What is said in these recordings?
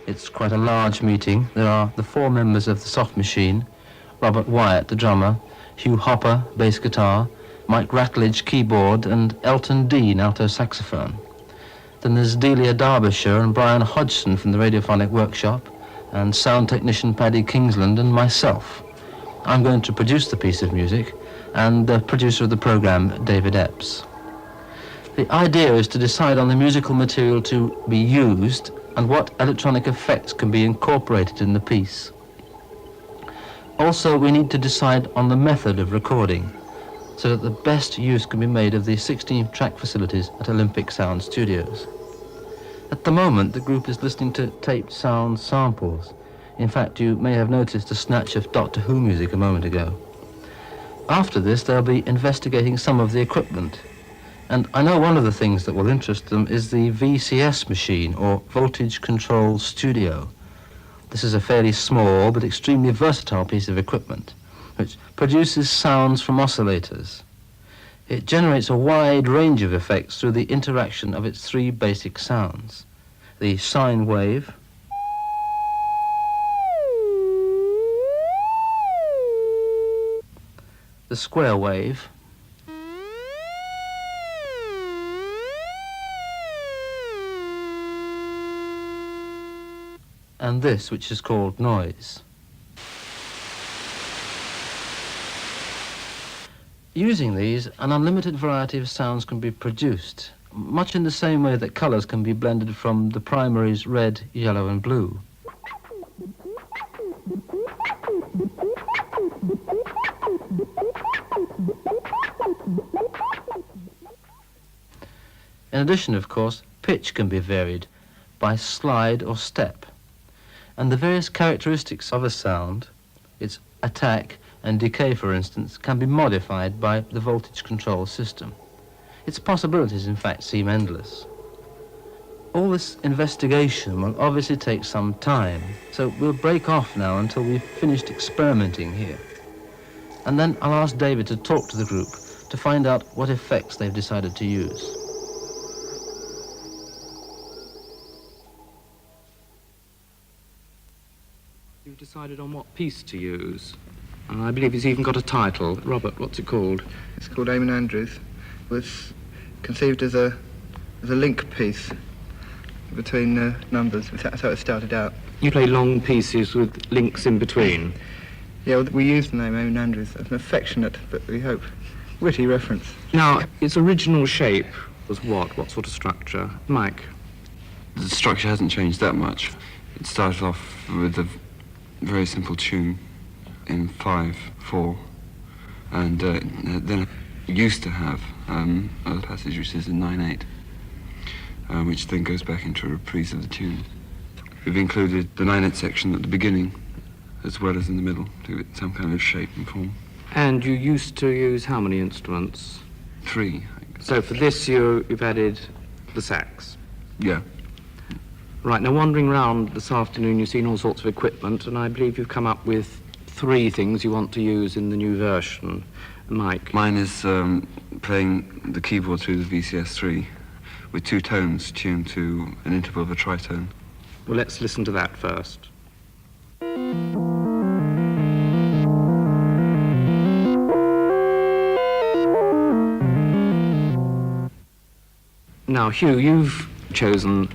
It's quite a large meeting. There are the 4 members of the soft machine, Robert Wyatt, the drummer, Hugh Hopper, bass guitar, Mike Rattledge, keyboard, and Elton Dean, alto saxophone. Then there's Delia Derbyshire and Brian Hodgson from the Radiophonic Workshop, and sound technician Paddy Kingsland, and myself. I'm going to produce the piece of music, and the producer of the program, David Epps. The idea is to decide on the musical material to be used and what electronic effects can be incorporated in the piece. Also, we need to decide on the method of recording, so that the best use can be made of the 16-track facilities at Olympic Sound Studios. At the moment, the group is listening to taped sound samples. In fact, you may have noticed a snatch of Doctor Who music a moment ago. After this, they'll be investigating some of the equipment. And I know one of the things that will interest them is the VCS machine, or Voltage Control Studio. This is a fairly small but extremely versatile piece of equipment, which produces sounds from oscillators. It generates a wide range of effects through the interaction of its 3 basic sounds: the sine wave, the square wave, and this, which is called noise. Using these, an unlimited variety of sounds can be produced, much in the same way that colours can be blended from the primaries red, yellow and blue. In addition, of course, pitch can be varied by slide or step, and the various characteristics of a sound, its attack and decay, for instance, can be modified by the voltage control system. Its possibilities, in fact, seem endless. All this investigation will obviously take some time, so we'll break off now until we've finished experimenting here. And then I'll ask David to talk to the group to find out what effects they've decided to use. You've decided on what piece to use. And I believe it's even got a title. Robert, what's it called? It's called Eamonn Andrews. It was conceived as a link piece between numbers. That's how it started out. You play long pieces with links in between. Yeah, well, we used the name Eamonn Andrews as an affectionate, but we hope, witty reference. Now, its original shape was what? What sort of structure? Mike? The structure hasn't changed that much. It started off with a very simple tune in 5/4, and then it used to have other passage which is in 9/8, which then goes back into a reprise of the tune. We've included the 9/8 section at the beginning as well as in the middle to give it some kind of shape and form. And you used to use how many instruments? 3. So for this you've added the sax? Yeah. Right, now wandering around this afternoon you've seen all sorts of equipment, and I believe you've come up with 3 things you want to use in the new version. Mike? Mine is playing the keyboard through the VCS3 with 2 tones tuned to an interval of a tritone. Well, let's listen to that first. Now, Hugh, you've chosen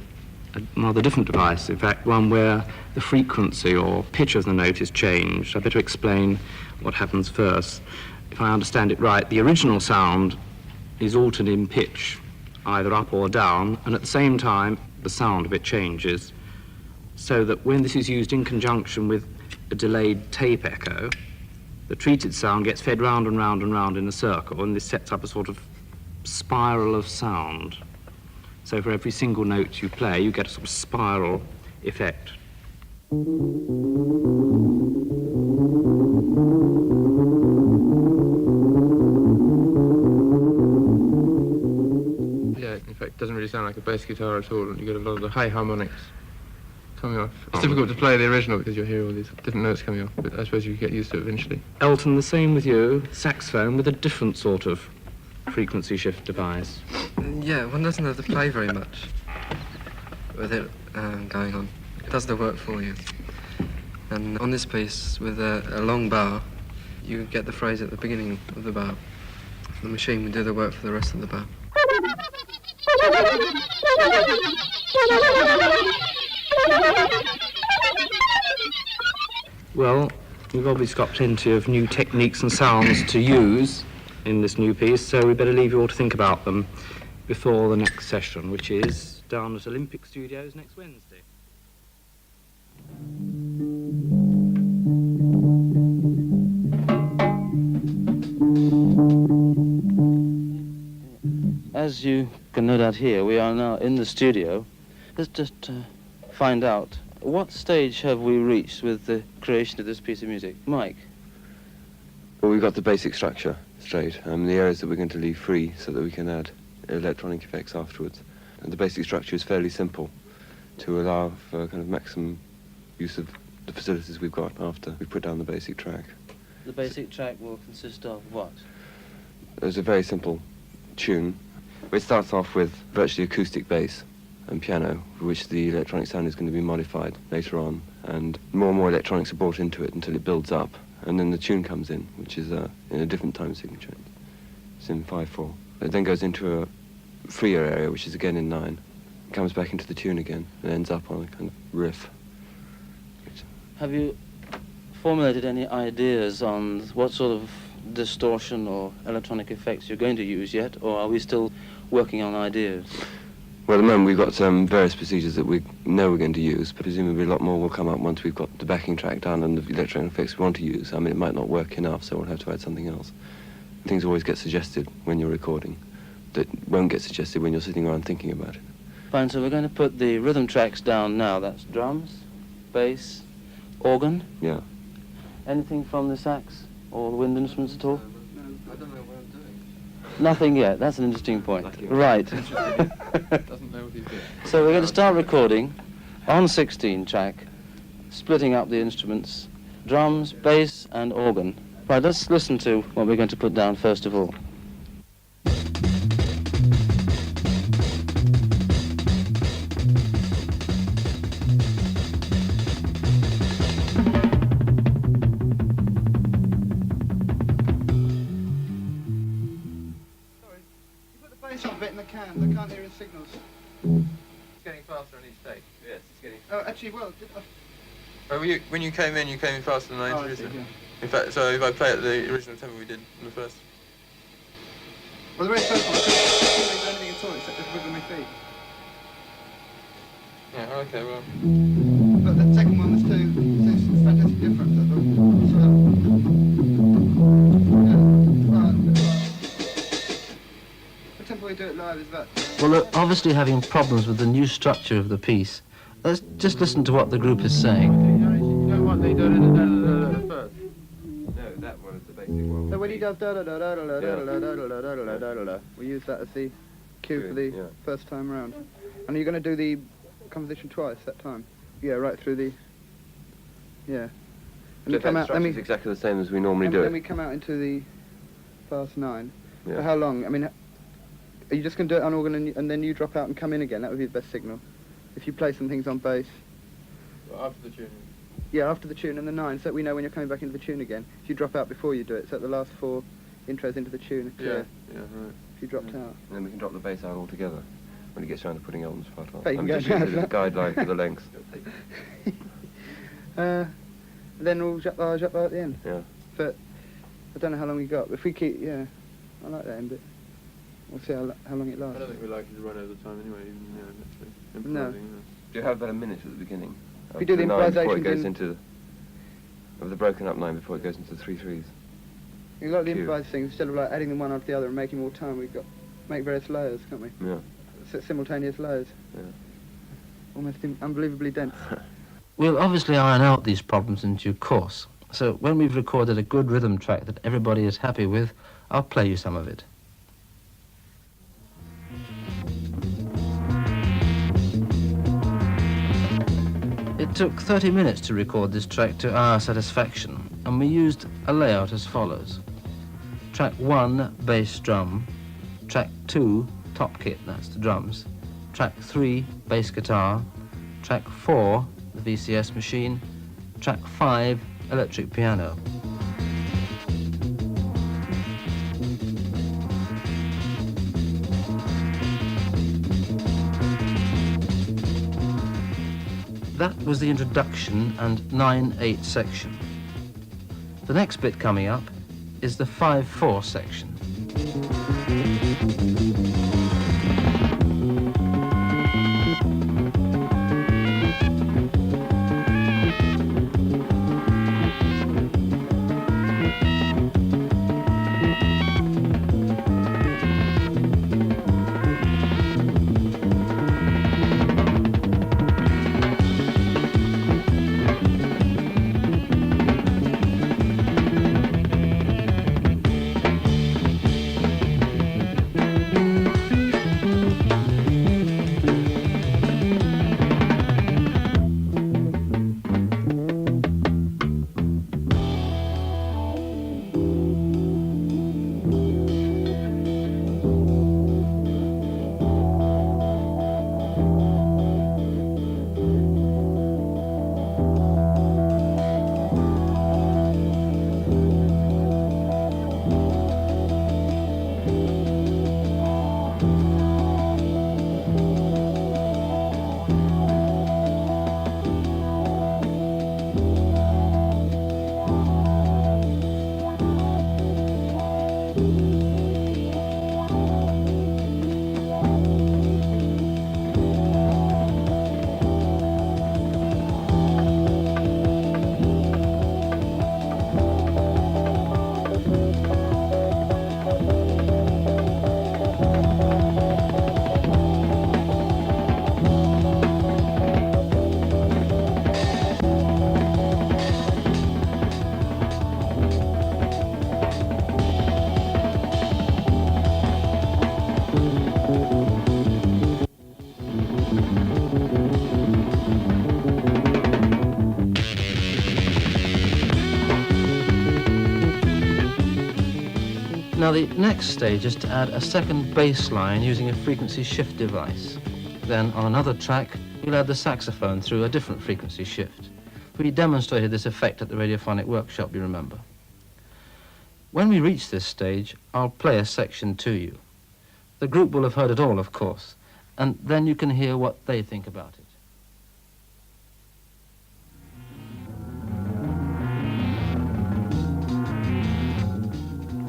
a rather different device, in fact, one where the frequency or pitch of the note is changed. I'd better explain what happens first. If I understand it right, the original sound is altered in pitch, either up or down, and at the same time, the sound of it changes, so that when this is used in conjunction with a delayed tape echo, the treated sound gets fed round and round and round in a circle, and this sets up a sort of spiral of sound. So for every single note you play, you get a sort of spiral effect. Yeah, in fact, it doesn't really sound like a bass guitar at all, and you get a lot of the high harmonics coming off. It's difficult to play the original because you hear all these different notes coming off, but I suppose you get used to it eventually. Elton, the same with you, saxophone with a different sort of frequency shift device. Yeah, one doesn't have to play very much with it going on. It does the work for you. And on this piece, with a long bar, you get the phrase at the beginning of the bar. The machine will do the work for the rest of the bar. Well, we've obviously got plenty of new techniques and sounds to use in this new piece, so we better leave you all to think about them before the next session, which is down at Olympic Studios next Wednesday. As you can no doubt hear, we are now in the studio. Let's just find out, what stage have we reached with the creation of this piece of music? Mike? Well, we've got the basic structure straight, the areas that we're going to leave free so that we can add electronic effects afterwards. And the basic structure is fairly simple to allow for kind of maximum use of the facilities we've got after we put down the basic track. The basic track will consist of what? There's a very simple tune. It starts off with virtually acoustic bass and piano, for which the electronic sound is going to be modified later on, and more electronics are brought into it until it builds up, and then the tune comes in, which is in a different time signature. It's in 5/4. It then goes into a freer area, which is again in 9. It comes back into the tune again, and ends up on a kind of riff. Have you formulated any ideas on what sort of distortion or electronic effects you're going to use yet, or are we still working on ideas? Well, at the moment we've got various procedures that we know we're going to use, but presumably a lot more will come up once we've got the backing track done and the electronic effects we want to use. I mean, it might not work enough, so we'll have to add something else. Things always get suggested when you're recording that won't get suggested when you're sitting around thinking about it. Fine, so we're going to put the rhythm tracks down now. That's drums, bass, organ. Yeah. Anything from the sax or the wind instruments at all? No, I don't know what I'm doing. Nothing yet. That's an interesting point. Right. Doesn't know what he's doing. So we're going to start recording on 16 track, splitting up the instruments, drums, bass and organ. Right, let's listen to what we're going to put down first of all. I can't hear his signals. It's getting faster on each take. Yes, it's getting... Oh, actually, well... when you came in faster than I introduced it. Yeah. In fact, so if I play at the original tempo we did in the first... Well, the very first one, I couldn't do anything at all except just wiggle my feet. Yeah, okay, well... But the second one was too fantastic difference. I thought. What tempo we do it live is that? Well, they're obviously having problems with the new structure of the piece. Let's just listen to what the group is saying. You know what they do first? No, that one is the basic one. So when he does da da da da da da da da da da da da da da da, we use that as the cue for the first time round. And you're going to do the composition twice that time. Yeah, right through the. Yeah. And So that structure is exactly the same as we normally do it. Then we come out into the fast 9. Yeah. For how long? I mean, are you just going to do it on organ and then you drop out and come in again? That would be the best signal. If you play some things on bass. Well, after the tune. Yeah, after the tune and the 9, so that we know when you're coming back into the tune again. If you drop out before you do it, so that the last 4 intros into the tune are clear. Yeah, right. If you dropped out. And then we can drop the bass out altogether when it gets around to putting Elton's part on. Hey, you can I'm go just using down it as a guideline for the length. Then we'll jump at the end. Yeah. But I don't know how long we got. If we keep, yeah, I like that end bit. We'll see how long it I lasts. don't think we're likely to run over time anyway, even actually No. improvising. Do you have about a minute at the beginning? If we do the 9 before it improvisations goes in- into... Of the broken up 9 before it goes into the 3/3s. You like the Cue. improvised things, instead of like adding them one after the other and making more time, we've got make various layers, can't we? Yeah. Simultaneous layers. Yeah. Almost unbelievably dense. We'll obviously iron out these problems in due course. So when we've recorded a good rhythm track that everybody is happy with, I'll play you some of it. It took 30 minutes to record this track to our satisfaction, and we used a layout as follows. Track 1, bass drum. Track 2, top kit, that's the drums. Track 3, bass guitar. Track 4, the VCS machine, track 5, electric piano. That was the introduction and 9/8 section. The next bit coming up is the 5/4 section. Now the next stage is to add a second bass line using a frequency shift device. Then on another track, we'll add the saxophone through a different frequency shift. We demonstrated this effect at the Radiophonic Workshop, you remember. When we reach this stage, I'll play a section to you. The group will have heard it all, of course, and then you can hear what they think about it.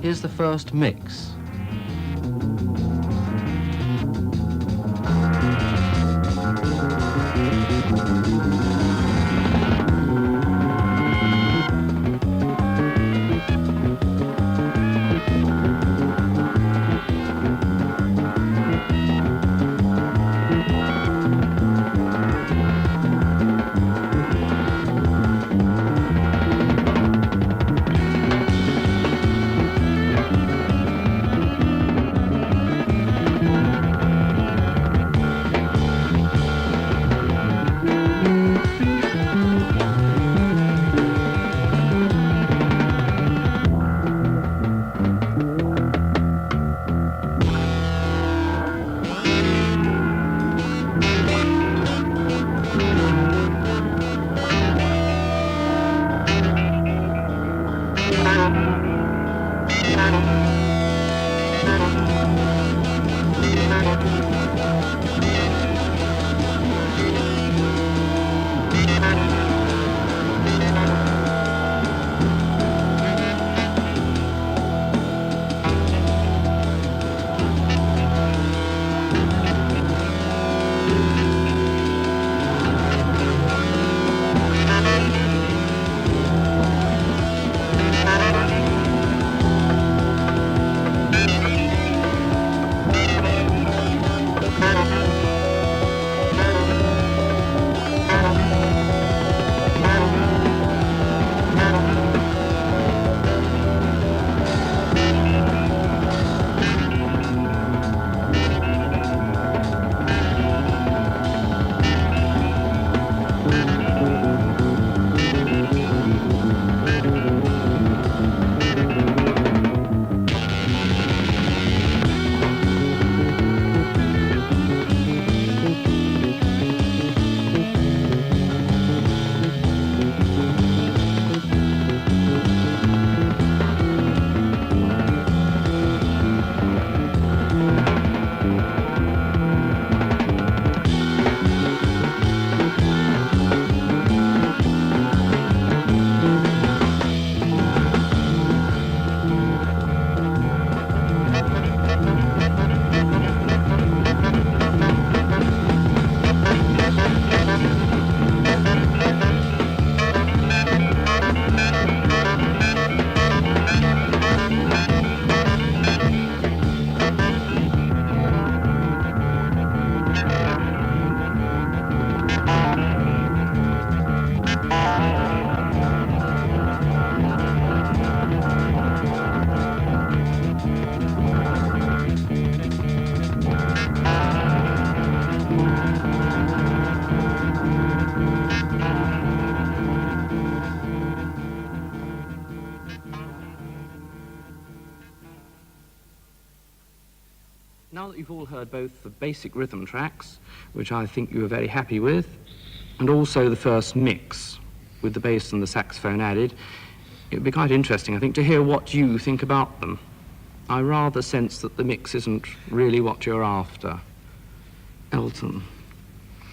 Here's the first mix. Now that you've all heard both the basic rhythm tracks, which I think you were very happy with, and also the first mix with the bass and the saxophone added, it would be quite interesting, I think, to hear what you think about them. I rather sense that the mix isn't really what you're after. Elton.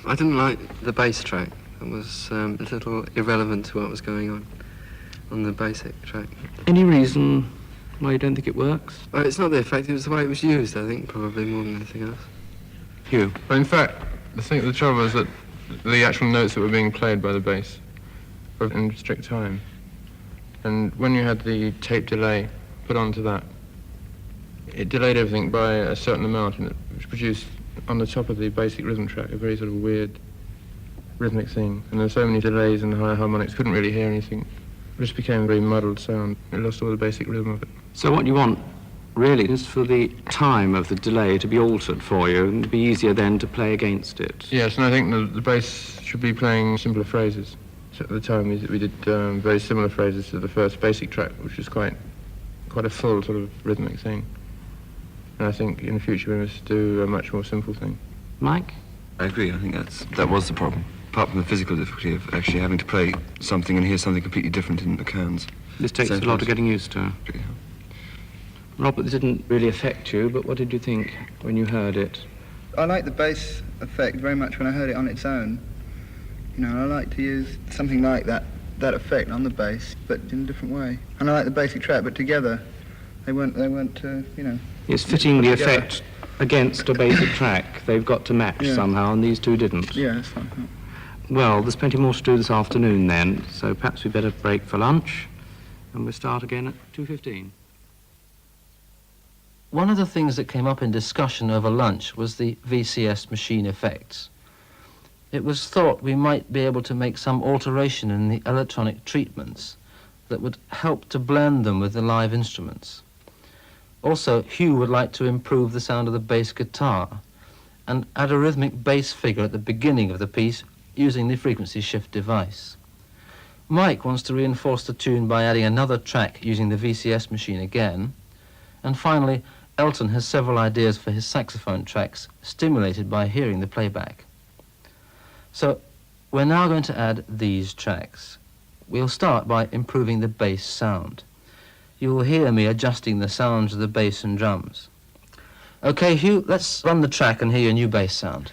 I didn't like the bass track. It was a little irrelevant to what was going on the basic track. Any reason why you don't think it works? Well, it's not the effect, it was the way it was used, I think, probably more than anything else. Hugh. But in fact, the trouble is that the actual notes that were being played by the bass were in strict time. And when you had the tape delay put onto that, it delayed everything by a certain amount, and it produced on the top of the basic rhythm track a very sort of weird rhythmic thing. And there were so many delays and high harmonics, couldn't really hear anything. It just became a very muddled sound. It lost all the basic rhythm of it. So what you want, really, is for the time of the delay to be altered for you and to be easier then to play against it. Yes, and I think the bass should be playing simpler phrases. So at the time we did very similar phrases to the first basic track, which was quite a full sort of rhythmic thing. And I think in the future we must do a much more simple thing. Mike? I agree. I think that was the problem. Apart from the physical difficulty of actually having to play something and hear something completely different in the cans. This takes a lot of getting used to. Yeah. Robert, this didn't really affect you, but what did you think when you heard it? I like the bass effect very much when I heard it on its own. You know, I like to use something like that effect on the bass, but in a different way. And I like the basic track, but together, they weren't, you know. It's fitting the together. effect against a basic track. They've got to match somehow, and these two didn't. Yeah, that's fine. Well, there's plenty more to do this afternoon then, so perhaps we'd better break for lunch, and we'll start again at 2:15. One of the things that came up in discussion over lunch was the VCS machine effects. It was thought we might be able to make some alteration in the electronic treatments that would help to blend them with the live instruments. Also, Hugh would like to improve the sound of the bass guitar and add a rhythmic bass figure at the beginning of the piece using the frequency shift device. Mike wants to reinforce the tune by adding another track using the VCS machine again. And finally, Elton has several ideas for his saxophone tracks, stimulated by hearing the playback. So, we're now going to add these tracks. We'll start by improving the bass sound. You will hear me adjusting the sounds of the bass and drums. Okay, Hugh, let's run the track and hear your new bass sound.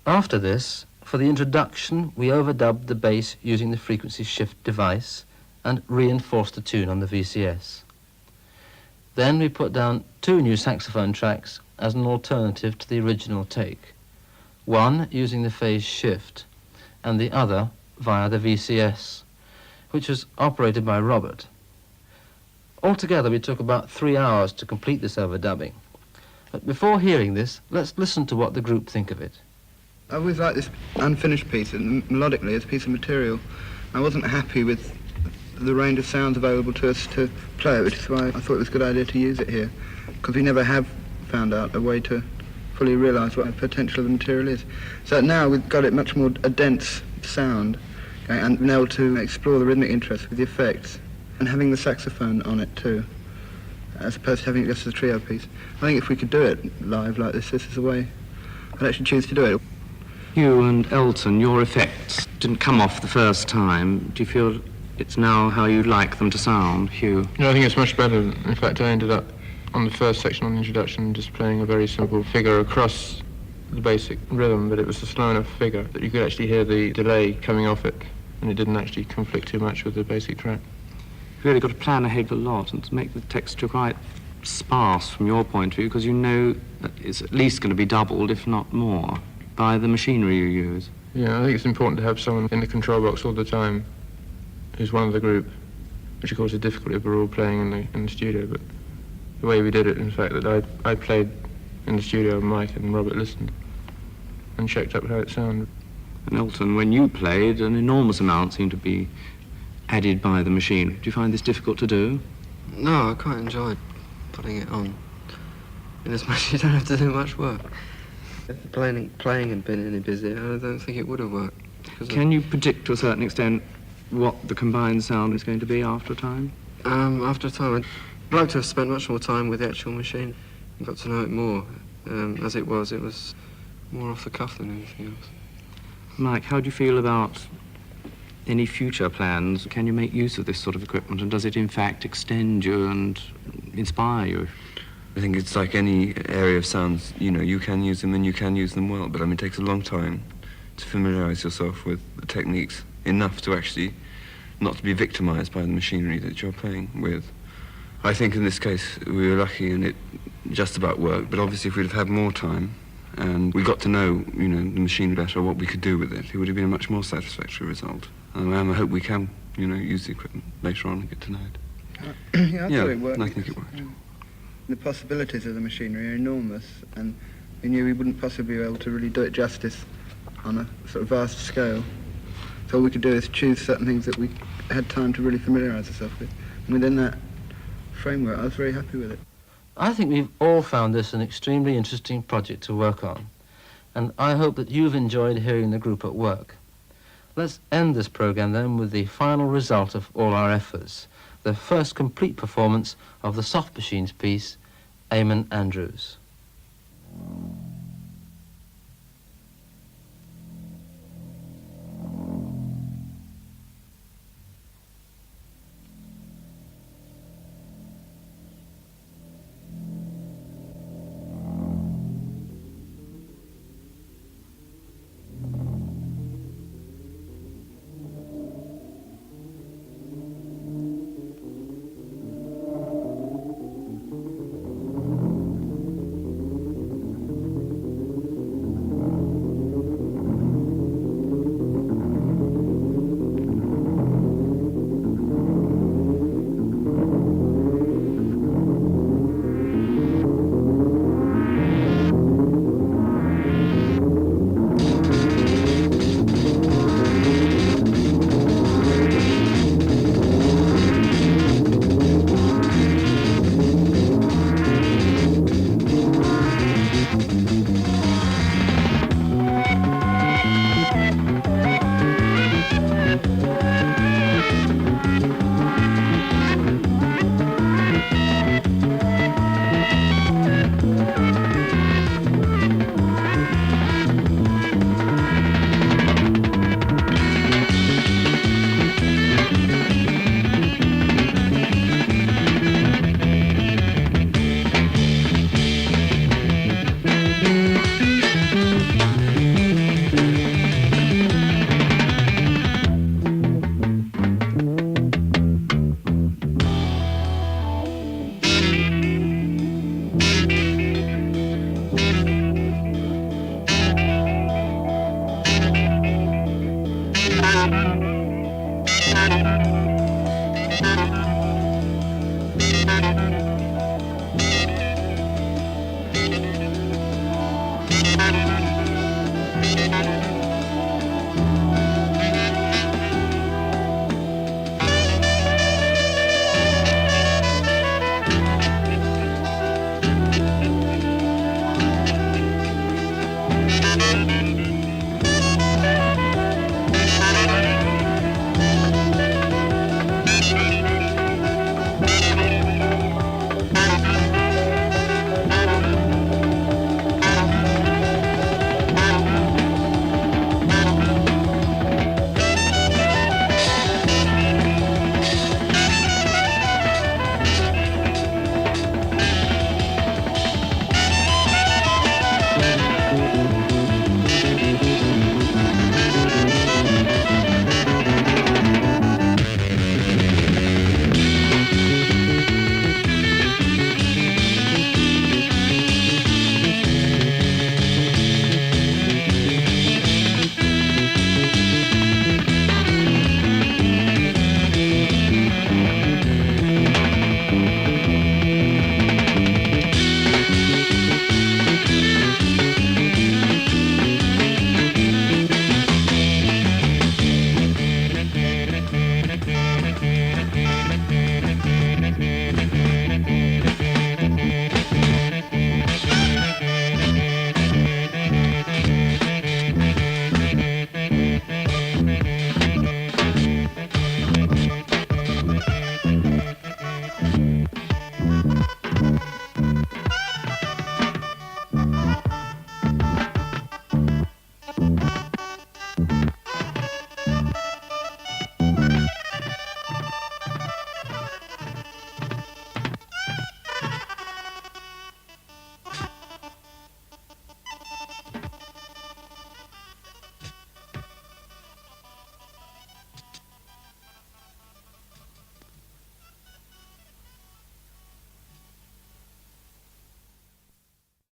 After this, for the introduction, we overdubbed the bass using the frequency shift device and reinforced the tune on the VCS. Then we put down 2 new saxophone tracks as an alternative to the original take, one using the phase shift and the other via the VCS, which was operated by Robert. Altogether, we took about 3 hours to complete this overdubbing. But before hearing this, let's listen to what the group think of it. I always liked this unfinished piece, and melodically, as a piece of material. I wasn't happy with the range of sounds available to us to play it, which is why I thought it was a good idea to use it here, because we never have found out a way to fully realise what the potential of the material is. So now we've got it much more a dense sound, okay, and been able to explore the rhythmic interest with the effects, and having the saxophone on it too, as opposed to having it just as a trio piece. I think if we could do it live like this is the way I'd actually choose to do it. Hugh and Elton, your effects didn't come off the first time. Do you feel it's now how you like them to sound, Hugh? No, I think it's much better. In fact, I ended up on the first section on the introduction just playing a very simple figure across the basic rhythm, but it was a slow enough figure that you could actually hear the delay coming off it, and it didn't actually conflict too much with the basic track. You've really got to plan ahead a lot and to make the texture quite sparse from your point of view, because you know that it's at least going to be doubled, if not more, by the machinery you use. Yeah, I think it's important to have someone in the control box all the time who's one of the group, which of course is difficult if we're all playing in the studio, but the way we did it, in fact, that I played in the studio with Mike and Robert listened and checked up how it sounded. And Elton, when you played, an enormous amount seemed to be added by the machine. Do you find this difficult to do? No, I quite enjoyed putting it on. Inasmuch as you don't have to do much work. If the playing had been any busier, I don't think it would have worked. Can you predict to a certain extent what the combined sound is going to be after a time? After a time, I'd like to have spent much more time with the actual machine and got to know it more. As it was more off the cuff than anything else. Mike, how do you feel about any future plans? Can you make use of this sort of equipment, and does it in fact extend you and inspire you? I think it's like any area of sounds, you know, you can use them and you can use them well, but I mean, it takes a long time to familiarise yourself with the techniques enough to actually not to be victimised by the machinery that you're playing with. I think in this case we were lucky and it just about worked, but obviously if we'd have had more time and we got to know, you know, the machine better, what we could do with it, it would have been a much more satisfactory result. And I hope we can, you know, use the equipment later on and get to know it. Yeah, I thought it worked. I think it worked. The possibilities of the machinery are enormous, and we knew we wouldn't possibly be able to really do it justice on a sort of vast scale. So all we could do is choose certain things that we had time to really familiarise ourselves with. And within that framework, I was very happy with it. I think we've all found this an extremely interesting project to work on, and I hope that you've enjoyed hearing the group at work. Let's end this programme then with the final result of all our efforts, the first complete performance of the Soft Machines piece, Eamonn Andrews.